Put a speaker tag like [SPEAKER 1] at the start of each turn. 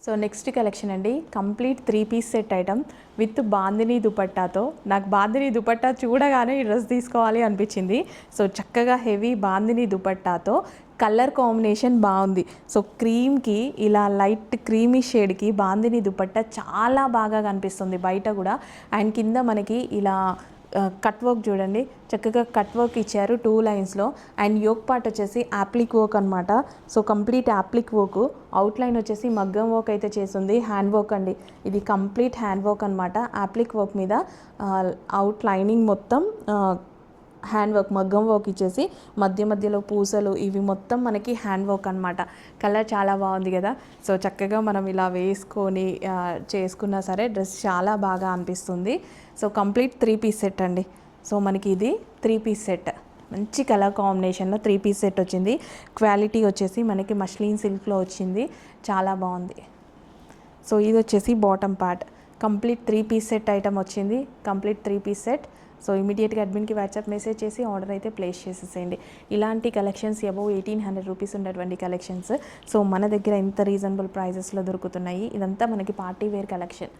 [SPEAKER 1] So next collection అండి, complete 3 piece set item with Bandhani దుపట్టాతో. నాకు బాందినీ దుపట్టా చూడగానే ఈ డ్రెస్ తీసుకోవాలి అనిపించింది. సో చక్కగా హెవీ బాందినీ దుపట్టాతో, కలర్ కాంబినేషన్ బాగుంది. సో క్రీమ్కి ఇలా లైట్ క్రీమీ షేడ్కి బాందినీ దుపట్టా చాలా బాగా కనిపిస్తుంది బయట కూడా. అండ్ కింద మనకి ఇలా కట్ వర్క్ చూడండి, చక్కగా కట్ వర్క్ ఇచ్చారు 2 లైన్స్లో. అండ్ యోక్ పార్ట్ వచ్చేసి యాప్లిక్ వర్క్ అనమాట. So complete appliqué work, outline వచ్చేసి మగ్గం వర్క్ అయితే చేస్తుంది. హ్యాండ్ వర్క్ అండి, ఇది కంప్లీట్ హ్యాండ్ వర్క్ అనమాట. యాప్లిక్ వర్క్ మీద అవుట్ లైనింగ్ మొత్తం హ్యాండ్ వర్క్, మగ్గం వర్క్ ఇచ్చేసి మధ్య మధ్యలో పూసలు, ఇవి మొత్తం మనకి హ్యాండ్ వర్క్ అనమాట. కలర్ చాలా బాగుంది కదా. సో చక్కగా మనం ఇలా వేసుకొని చేసుకున్నా సరే డ్రెస్ చాలా బాగా అనిపిస్తుంది. సో కంప్లీట్ 3 పీస్ సెట్ అండి. సో మనకి ఇది 3 పీస్ సెట్, మంచి కలర్ కాంబినేషన్లో 3 పీస్ సెట్ వచ్చింది. క్వాలిటీ వచ్చేసి మనకి మష్లీన్ సిల్క్లో వచ్చింది, చాలా బాగుంది. సో ఇది వచ్చేసి bottom part. Complete 3 piece set item వచ్చింది, కంప్లీట్ 3 పీస్ సెట్. సో ఇమీడియట్గా అడ్మిన్కి వాట్సాప్ మెసేజ్ చేసి ఆర్డర్ అయితే ప్లేస్ చేసేసేయండి. ఇలాంటి కలెక్షన్స్ అబౌవ్ 1800 రూపీస్ ఉన్నటువంటి కలెక్షన్స్. సో మన దగ్గర ఇంత రీజనబుల్ ప్రైజెస్లో దొరుకుతున్నాయి. ఇదంతా మనకి పార్టీ వేర్ కలెక్షన్.